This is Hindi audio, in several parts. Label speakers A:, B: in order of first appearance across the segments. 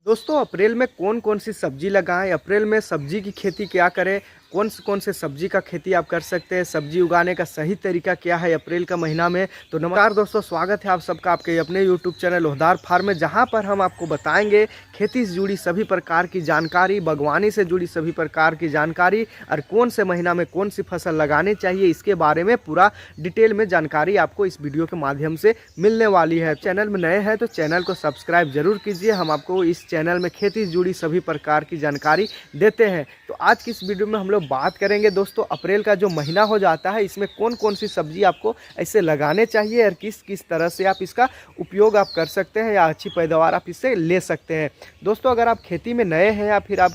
A: दोस्तों अप्रैल में कौन कौन सी सब्जी लगाएं, अप्रैल में सब्जी की खेती क्या करें, कौन से सब्जी का खेती आप कर सकते हैं, सब्जी उगाने का सही तरीका क्या है अप्रैल का महीना में। तो नमस्कार दोस्तों, स्वागत है आप सबका आपके अपने यूट्यूब चैनल लोहदार फार्म में, जहां पर हम आपको बताएंगे खेती से जुड़ी सभी प्रकार की जानकारी, बागवानी से जुड़ी सभी प्रकार की जानकारी और कौन से महीना में कौन सी फसल लगानी चाहिए, इसके बारे में पूरा डिटेल में जानकारी आपको इस वीडियो के माध्यम से मिलने वाली है। चैनल में नए हैं तो चैनल को सब्सक्राइब जरूर कीजिए। हम आपको इस चैनल में खेती से जुड़ी सभी प्रकार की जानकारी देते हैं। तो आज की इस वीडियो में हम लोग बात करेंगे दोस्तों, अप्रैल का जो महीना हो जाता है इसमें कौन कौन सी सब्जी आपको ऐसे लगाने चाहिए और किस किस तरह से आप इसका उपयोग आप कर सकते हैं या अच्छी पैदावार आप इससे ले सकते हैं। दोस्तों अगर आप खेती में नए हैं या फिर आप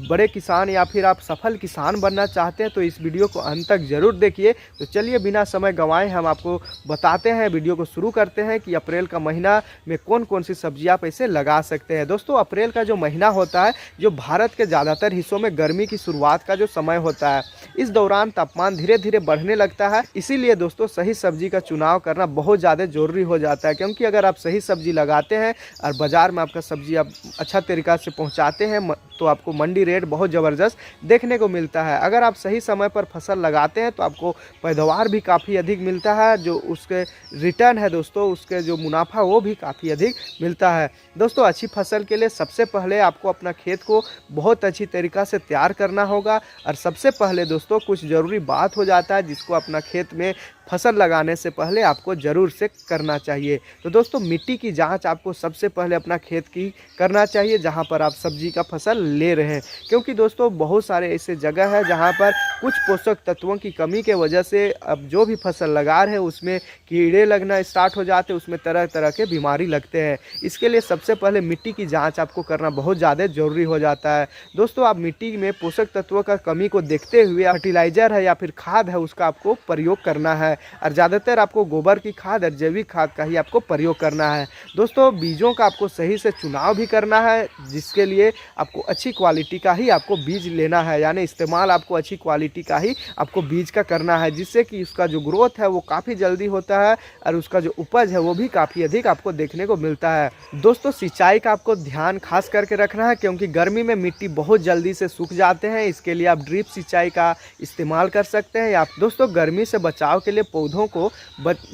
A: बड़े किसान या फिर आप सफल किसान बनना चाहते हैं तो इस वीडियो को अंत तक जरूर देखिए। तो चलिए बिना समय गंवाए हम आपको बताते हैं, वीडियो को शुरू करते हैं कि अप्रैल का महीना में कौन कौन सी सब्जी आप ऐसे लगा सकते हैं। दोस्तों अप्रैल का जो महीना होता है जो भारत के ज़्यादातर हिस्सों में गर्मी की शुरुआत का जो समय होता है, इस दौरान तापमान धीरे धीरे बढ़ने लगता है। इसीलिए दोस्तों सही सब्जी का चुनाव करना बहुत ज़्यादा जरूरी हो जाता है, क्योंकि अगर आप सही सब्जी लगाते हैं और बाज़ार में आपका सब्जी आप अच्छा तरीक़ा से पहुंचाते हैं तो आपको मंडी रेट बहुत ज़बरदस्त देखने को मिलता है। अगर आप सही समय पर फसल लगाते हैं तो आपको पैदावार भी काफ़ी अधिक मिलता है, जो उसके रिटर्न है दोस्तों, उसके जो मुनाफा वो भी काफ़ी अधिक मिलता है। दोस्तों अच्छी फसल के लिए सबसे पहले आपको अपना खेत को बहुत अच्छी तरीक़ा से तैयार करना होगा। और सबसे पहले दोस्तों कुछ ज़रूरी बात हो जाता है जिसको अपना खेत में फसल लगाने से पहले आपको ज़रूर से करना चाहिए। तो दोस्तों मिट्टी की जांच आपको सबसे पहले अपना खेत की करना चाहिए जहां पर आप सब्जी का फसल ले रहे हैं, क्योंकि दोस्तों बहुत सारे ऐसे जगह है जहां पर कुछ पोषक तत्वों की कमी के वजह से अब जो भी फसल लगा रहे हैं उसमें कीड़े लगना स्टार्ट हो जाते हैं, उसमें तरह तरह के बीमारी लगते हैं। इसके लिए सबसे पहले मिट्टी की जाँच आपको करना बहुत ज़्यादा ज़रूरी हो जाता है। दोस्तों आप मिट्टी में पोषक तत्वों का कमी को देखते हुए फर्टिलाइज़र है या फिर खाद है उसका आपको प्रयोग करना है, और ज़्यादातर आपको गोबर की खाद और जैविक खाद का ही आपको प्रयोग करना है। दोस्तों बीजों का आपको सही से चुनाव भी करना है, जिसके लिए आपको अच्छी क्वालिटी का ही आपको बीज लेना है, यानी इस्तेमाल आपको अच्छी क्वालिटी का ही आपको बीज का करना है, जिससे कि उसका जो ग्रोथ है वो काफ़ी जल्दी होता है और उसका जो उपज है वो भी काफ़ी अधिक आपको देखने को मिलता है। दोस्तों सिंचाई का आपको ध्यान खास करके रखना है, क्योंकि गर्मी में मिट्टी बहुत जल्दी से सूख जाते हैं। इसके लिए आप ड्रिप सिंचाई का इस्तेमाल कर सकते हैं। या दोस्तों गर्मी से बचाव के लिए पौधों को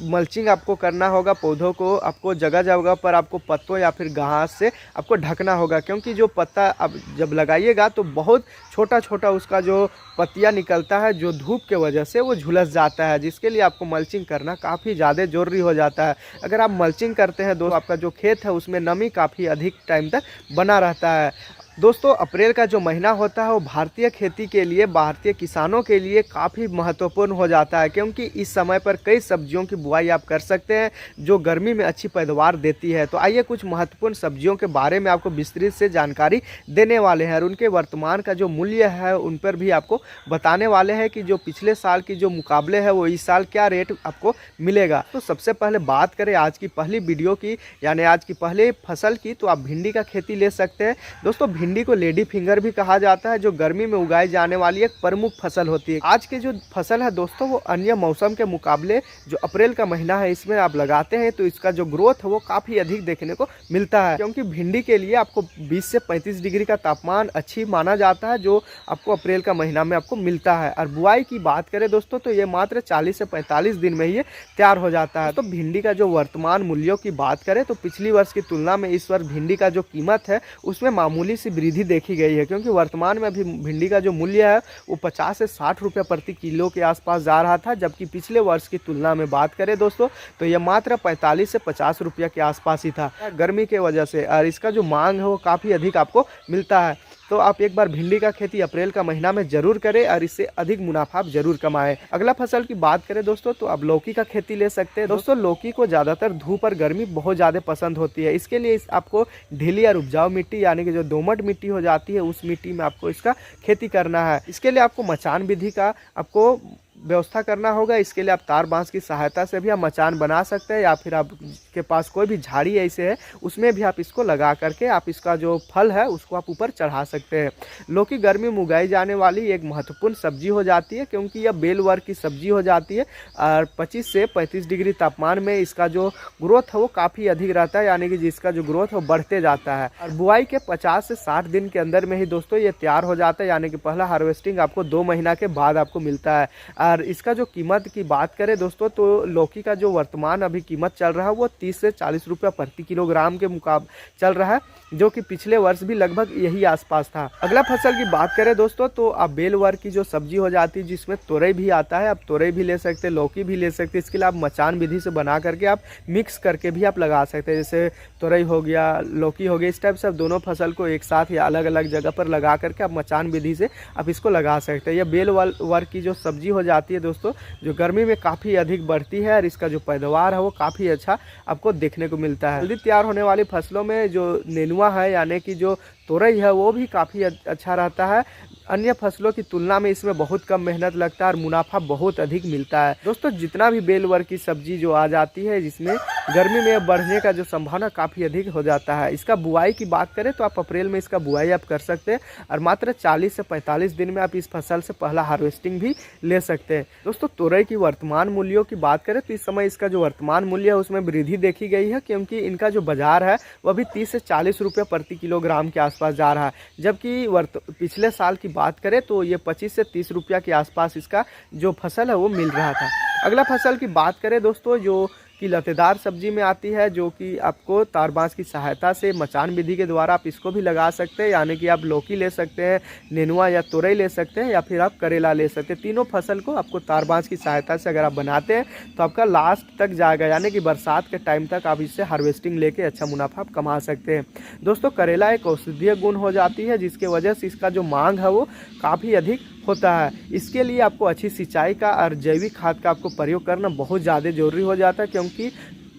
A: मल्चिंग आपको करना होगा। पौधों को आपको जगह जगह पर आपको पत्तों या फिर घास से आपको ढकना होगा, क्योंकि जो पत्ता अब जब लगाइएगा तो बहुत छोटा छोटा उसका जो पत्तियां निकलता है, जो धूप के वजह से वो झुलस जाता है, जिसके लिए आपको मल्चिंग करना काफ़ी ज़्यादा ज़रूरी हो जाता है। अगर आप मल्चिंग करते हैं तो आपका जो खेत है उसमें नमी काफ़ी अधिक टाइम तक बना रहता है। दोस्तों अप्रैल का जो महीना होता है वो भारतीय खेती के लिए, भारतीय किसानों के लिए काफ़ी महत्वपूर्ण हो जाता है, क्योंकि इस समय पर कई सब्जियों की बुआई आप कर सकते हैं जो गर्मी में अच्छी पैदावार देती है। तो आइए कुछ महत्वपूर्ण सब्जियों के बारे में आपको विस्तृत से जानकारी देने वाले हैं और उनके वर्तमान का जो मूल्य है उन पर भी आपको बताने वाले हैं कि जो पिछले साल की जो मुकाबले है वो इस साल क्या रेट आपको मिलेगा। तो सबसे पहले बात करें आज की पहली वीडियो की, यानी आज की पहले फसल की, तो आप भिंडी का खेती ले सकते हैं। दोस्तों भिंडी को लेडी फिंगर भी कहा जाता है, जो गर्मी में उगाई जाने वाली एक प्रमुख फसल होती है। आज की जो फसल है दोस्तों वो अन्य मौसम के मुकाबले जो अप्रैल का महीना है इसमें आप लगाते हैं तो इसका जो ग्रोथ है वो काफ़ी अधिक देखने को मिलता है, क्योंकि भिंडी के लिए आपको 20 से 35 डिग्री का तापमान अच्छी माना जाता है, जो आपको अप्रैल का महीना में आपको मिलता है। और बुआई की बात करें दोस्तों तो ये मात्र 40 से 45 दिन में ही तैयार हो जाता है। तो भिंडी का जो वर्तमान मूल्यों की बात करें तो पिछली वर्ष की तुलना में इस वर्ष भिंडी का जो कीमत है उसमें मामूली सी वृद्धि देखी गई है, क्योंकि वर्तमान में अभी भिंडी का जो मूल्य है वो 50 से 60 रुपये प्रति किलो के आसपास जा रहा था, जबकि पिछले वर्ष की तुलना में बात करें दोस्तों तो यह मात्र 45 से 50 रुपये के आसपास ही था गर्मी के वजह से, और इसका जो मांग है वो काफ़ी अधिक आपको मिलता है। तो आप एक बार भिंडी का खेती अप्रैल का महीना में जरूर करें और इससे अधिक मुनाफा आप जरूर कमाएं। अगला फसल की बात करें दोस्तों तो आप लौकी का खेती ले सकते हैं। दोस्तों लौकी को ज़्यादातर धूप और गर्मी बहुत ज़्यादा पसंद होती है, इसके लिए आपको ढीली और उपजाऊ मिट्टी यानी कि जो दोमट मिट्टी हो जाती है उस मिट्टी में आपको इसका खेती करना है। इसके लिए आपको मचान विधि का आपको व्यवस्था करना होगा। इसके लिए आप तार बांस की सहायता से भी आप मचान बना सकते हैं, या फिर आपके पास कोई भी झाड़ी ऐसे है उसमें भी आप इसको लगा करके आप इसका जो फल है उसको आप ऊपर चढ़ा सकते हैं। लौकी गर्मी में उगाई जाने वाली एक महत्वपूर्ण सब्जी हो जाती है, क्योंकि यह बेल वर्ग की सब्जी हो जाती है और 25 से 35 डिग्री तापमान में इसका जो ग्रोथ है वो काफ़ी अधिक रहता है, यानी कि जिसका जो ग्रोथ है वो बढ़ते जाता है। और बुआई के 50 से 60 दिन के अंदर में ही दोस्तों ये तैयार हो जाता है, यानी कि पहला हार्वेस्टिंग आपको 2 महीना के बाद आपको मिलता है। और इसका जो कीमत की बात करें दोस्तों, तो लौकी का जो वर्तमान अभी कीमत चल रहा है वो 30 से 40 रुपये प्रति किलोग्राम के मुकाबले चल रहा है, जो कि पिछले वर्ष भी लगभग यही आसपास था। अगला फसल की बात करें दोस्तों, तो अब बेल वर्ग की जो सब्जी हो जाती है जिसमें तोरई भी आता है, आप तोरई भी ले सकते हैं, लौकी भी ले सकते हैं। इसके लिए आप मचान विधि से बना करके आप मिक्स करके भी आप लगा सकते हैं, जैसे तोरई हो गया, लौकी हो गया, इस टाइप से आप दोनों फसल को एक साथ या अलग अलग जगह पर लगा करके आप मचान विधि से आप इसको लगा सकते हैं। यह बेल वर्ग की जो सब्जी हो जाती है दोस्तों, जो गर्मी में काफ़ी अधिक बढ़ती है और इसका जो पैदावार है वो काफ़ी अच्छा आपको देखने को मिलता है। जल्दी तैयार होने वाली फसलों में जो नेनुआ है यानी कि जो तोरई है वो भी काफ़ी अच्छा रहता है। अन्य फसलों की तुलना में इसमें बहुत कम मेहनत लगता है और मुनाफा बहुत अधिक मिलता है। दोस्तों जितना भी बेल वर्ग की सब्जी जो आ जाती है जिसमें गर्मी में बढ़ने का जो संभावना काफ़ी अधिक हो जाता है। इसका बुआई की बात करें तो आप अप्रैल में इसका बुआई आप कर सकते हैं और मात्र 40 से 45 दिन में आप इस फसल से पहला हार्वेस्टिंग भी ले सकते हैं। दोस्तों तोरई की वर्तमान मूल्यों की बात करें तो इस समय इसका जो वर्तमान मूल्य है उसमें वृद्धि देखी गई है, क्योंकि इनका जो बाजार है वह भी 30 से 40 रुपये प्रति किलोग्राम के आसपास जा रहा है, जबकि पिछले साल की बात करें तो ये 25 से 30 रुपया के आसपास इसका जो फसल है वो मिल रहा था। अगला फसल की बात करें दोस्तों, जो कि लतेदार सब्जी में आती है, जो कि आपको तार बांस की सहायता से मचान विधि के द्वारा आप इसको भी लगा सकते हैं, यानी कि आप लौकी ले सकते हैं, नेनुआ या तोरई ले सकते हैं, या फिर आप करेला ले सकते हैं। तीनों फसल को आपको तार बांस की सहायता से अगर आप बनाते हैं तो आपका लास्ट तक जाएगा, यानी कि बरसात के टाइम तक आप इससे हार्वेस्टिंग लेके अच्छा मुनाफा आप कमा सकते हैं। दोस्तों करेला एक औषधीय गुण हो जाती है, जिसके वजह से इसका जो मांग है वो काफ़ी अधिक होता है। इसके लिए आपको अच्छी सिंचाई का और जैविक खाद का आपको प्रयोग करना बहुत ज़्यादा ज़रूरी हो जाता है, क्योंकि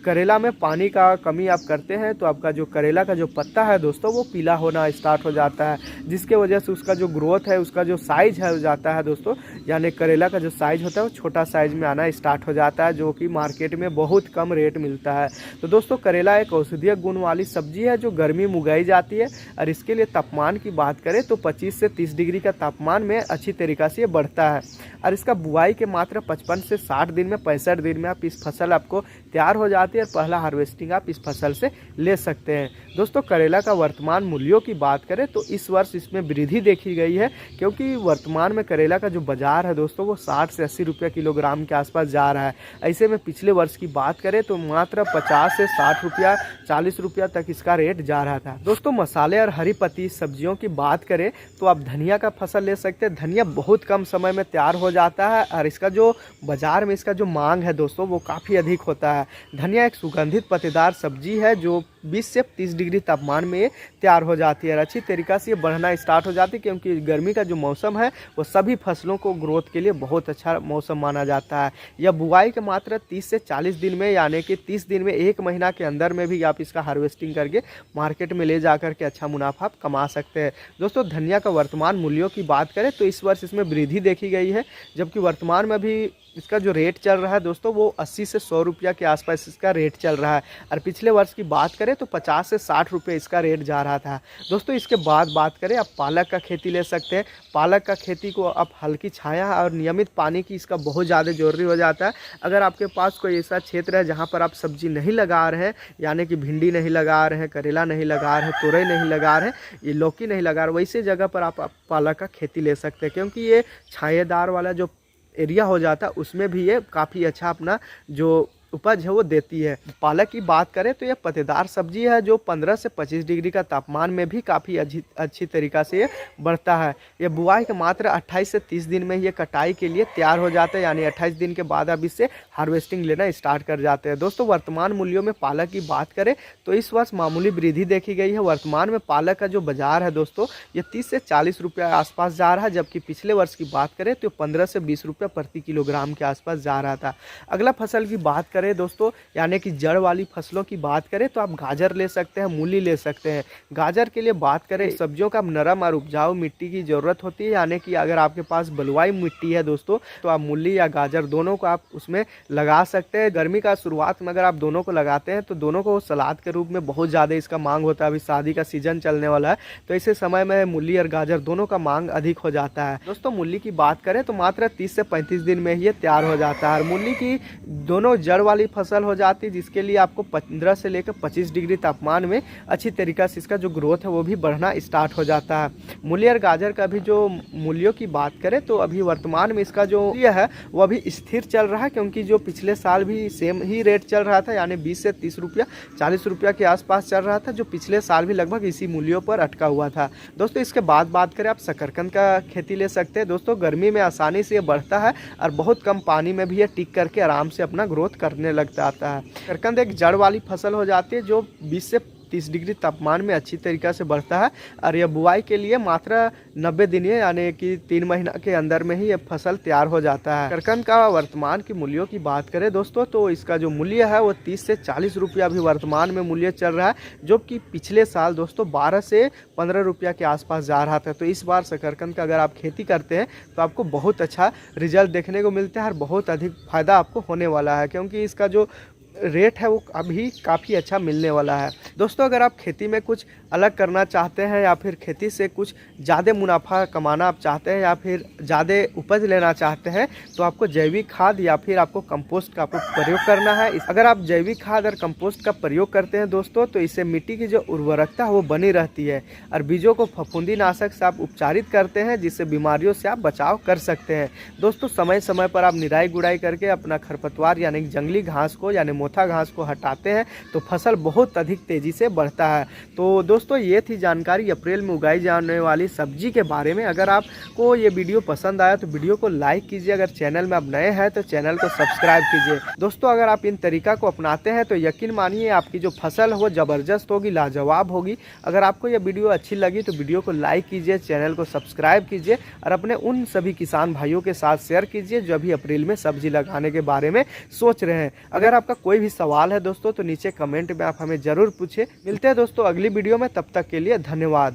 A: करेला में पानी का कमी आप करते हैं तो आपका जो करेला का जो पत्ता है दोस्तों वो पीला होना स्टार्ट हो जाता है, जिसके वजह से उसका जो ग्रोथ है, उसका जो साइज है हो जाता है दोस्तों, यानी करेला का जो साइज होता है वो छोटा साइज में आना स्टार्ट हो जाता है, जो कि मार्केट में बहुत कम रेट मिलता है। तो दोस्तों करेला एक औषधीय गुण वाली सब्जी है जो गर्मी में उगाई जाती है, और इसके लिए तापमान की बात करें तो 25 से 30 डिग्री का तापमान में अच्छी तरीक़ा से ये बढ़ता है। और इसका बुआई के मात्र 55 से 60 दिन में 65 दिन में आप इस फसल आपको तैयार हो जाती है और पहला हार्वेस्टिंग आप इस फसल से ले सकते हैं। दोस्तों करेला का वर्तमान मूल्यों की बात करें तो इस वर्ष इसमें वृद्धि देखी गई है, क्योंकि वर्तमान में करेला का जो बाजार है दोस्तों वो 60 से 80 रुपये किलोग्राम के आसपास जा रहा है। ऐसे में पिछले वर्ष की बात करें तो मात्र 50 से 60 रुपया 40 रुपया तक इसका रेट जा रहा था। दोस्तों मसाले और हरी पत्ती सब्जियों की बात करें तो आप धनिया का फसल ले सकते हैं। धनिया बहुत कम समय में तैयार हो जाता है और इसका जो बाजार में इसका जो मांग है दोस्तों वो काफ़ी अधिक होता है। धनिया एक सुगंधित पत्तेदार सब्जी है जो 20 से 30 डिग्री तापमान में तैयार हो जाती है और अच्छी तरीक़ा से ये बढ़ना स्टार्ट हो जाती है, क्योंकि गर्मी का जो मौसम है वो सभी फसलों को ग्रोथ के लिए बहुत अच्छा मौसम माना जाता है। यह बुआई के मात्र 30 से 40 दिन में, यानी कि 30 दिन में 1 महीना के अंदर में भी आप इसका हार्वेस्टिंग करके मार्केट में ले जा करके अच्छा मुनाफा आप कमा सकते हैं। दोस्तों धनिया का वर्तमान मूल्यों की बात करें तो इस वर्ष इसमें वृद्धि देखी गई है, जबकि वर्तमान में भी इसका जो रेट चल रहा है दोस्तों वो 80 से 100 रुपया के आसपास इसका रेट चल रहा है, और पिछले वर्ष की बात करें तो 50 से 60 रुपये इसका रेट जा रहा था। दोस्तों इसके बाद बात करें आप पालक का खेती ले सकते हैं। पालक का खेती को आप हल्की छाया और नियमित पानी की इसका बहुत ज़्यादा ज़रूरी हो जाता है। अगर आपके पास कोई ऐसा क्षेत्र है जहाँ पर आप सब्जी नहीं लगा रहे हैं, यानी कि भिंडी नहीं लगा रहे हैं, करेला नहीं लगा रहे हैं, तोरई नहीं लगा रहे हैं, ये लौकी नहीं लगा रहे, वैसे जगह पर आप पालक का खेती ले सकते हैं, क्योंकि ये छायेदार वाला जो एरिया हो जाता है उसमें भी ये काफ़ी अच्छा अपना जो उपज है वो देती है। पालक की बात करें तो ये पत्तेदार सब्जी है जो 15 से 25 डिग्री का तापमान में भी काफ़ी अच्छी तरीक़ा से ये बढ़ता है। ये बुआई के मात्र 28 से 30 दिन में ये कटाई के लिए तैयार हो जाता है, यानी 28 दिन के बाद अब इससे हार्वेस्टिंग लेना स्टार्ट कर जाते हैं। दोस्तों वर्तमान मूल्यों में पालक की बात करें तो इस वर्ष मामूली वृद्धि देखी गई है। वर्तमान में पालक का जो बाजार है दोस्तों ये 30 से 40 रुपये आसपास जा रहा है, जबकि पिछले वर्ष की बात करें तो 15 से 20 रुपये प्रति किलोग्राम के आसपास जा रहा था। अगला फसल की बात करें करें दोस्तों, यानी कि जड़ वाली फसलों की बात करें तो आप गाजर ले सकते हैं, मूली ले सकते हैं। गाजर के लिए बात करें, सब्जियों का नरम और उपजाऊ मिट्टी की ज़रूरत होती है, यानी कि अगर आपके पास बलुआई मिट्टी है दोस्तों तो आप मूली या गाजर दोनों को आप उसमें लगा सकते हैं। गर्मी का शुरुआत में अगर आप दोनों को लगाते हैं तो दोनों को सलाद के रूप में बहुत ज़्यादा इसका मांग होता है। अभी शादी का सीजन चलने वाला है तो ऐसे समय में मूली और गाजर दोनों का मांग अधिक हो जाता है। दोस्तों मूली की बात करें तो मात्र 30 से 35 दिन में ही तैयार हो जाता है और मूली की दोनों जड़ वाली फसल हो जाती है, जिसके लिए आपको 15 से लेकर 25 डिग्री तापमान में अच्छी तरीक़ा से इसका जो ग्रोथ है वो भी बढ़ना स्टार्ट हो जाता है। मूली और गाजर का भी जो मूल्यों की बात करें तो अभी वर्तमान में इसका जो मूल्य है वो अभी स्थिर चल रहा है, क्योंकि जो पिछले साल भी सेम ही रेट चल रहा था, यानी 20 से 30 रुपया 40 रुपया के आसपास चल रहा था, जो पिछले साल भी लगभग इसी मूल्यों पर अटका हुआ था। दोस्तों इसके बाद बात करें, आप शकरकंद का खेती ले सकते हैं। दोस्तों गर्मी में आसानी से ये बढ़ता है और बहुत कम पानी में भी ये टिक करके आराम से अपना ग्रोथ करने लग जाता है। शकरकंद एक जड़ वाली फसल हो जाती है जो 20 से 30 डिग्री तापमान में अच्छी तरीक़ा से बढ़ता है और यह बुआई के लिए मात्र 90 दिन है, यानी कि 3 महीना के अंदर में ही ये फसल तैयार हो जाता है। शकरकंद का वर्तमान की मूल्यों की बात करें दोस्तों तो इसका जो मूल्य है वो 30 से 40 रुपया अभी वर्तमान में मूल्य चल रहा है, जो कि पिछले साल दोस्तों 12 से 15 रुपया के आसपास जा रहा था। तो इस बार शकरकंद का अगर आप खेती करते हैं तो आपको बहुत अच्छा रिजल्ट देखने को मिलता है और बहुत अधिक फ़ायदा आपको होने वाला है, क्योंकि इसका जो रेट है वो अभी काफ़ी अच्छा मिलने वाला है। दोस्तों अगर आप खेती में कुछ अलग करना चाहते हैं या फिर खेती से कुछ ज़्यादा मुनाफा कमाना आप चाहते हैं या फिर ज़्यादा उपज लेना चाहते हैं तो आपको जैविक खाद या फिर आपको कंपोस्ट का प्रयोग करना है। अगर आप जैविक खाद और कंपोस्ट का प्रयोग करते हैं दोस्तों तो इससे मिट्टी की जो उर्वरकता है वो बनी रहती है और बीजों को फफूंदी नाशक से आप उपचारित करते हैं, जिससे बीमारियों से आप बचाव कर सकते हैं। दोस्तों समय समय पर आप निराई गुड़ाई करके अपना खरपतवार यानी जंगली घास को यानी मोथा घास को हटाते हैं तो फसल बहुत अधिक तेजी से बढ़ता है। तो दोस्तों ये थी जानकारी अप्रैल में उगाई जाने वाली सब्जी के बारे में। अगर आपको ये वीडियो पसंद आया तो वीडियो को लाइक कीजिए, अगर चैनल में आप नए हैं तो चैनल को सब्सक्राइब कीजिए। दोस्तों अगर आप इन तरीका को अपनाते हैं तो यकीन मानिए आपकी जो फसल हो ज़बरदस्त होगी, लाजवाब होगी। अगर आपको ये वीडियो अच्छी लगी तो वीडियो को लाइक कीजिए, चैनल को सब्सक्राइब कीजिए और अपने उन सभी किसान भाइयों के साथ शेयर कीजिए जो अभी अप्रैल में सब्जी लगाने के बारे में सोच रहे हैं। अगर आपका कोई भी सवाल है दोस्तों तो नीचे कमेंट में आप हमें ज़रूर पूछें। मिलते हैं दोस्तों अगली वीडियो में, तब तक के लिए धन्यवाद।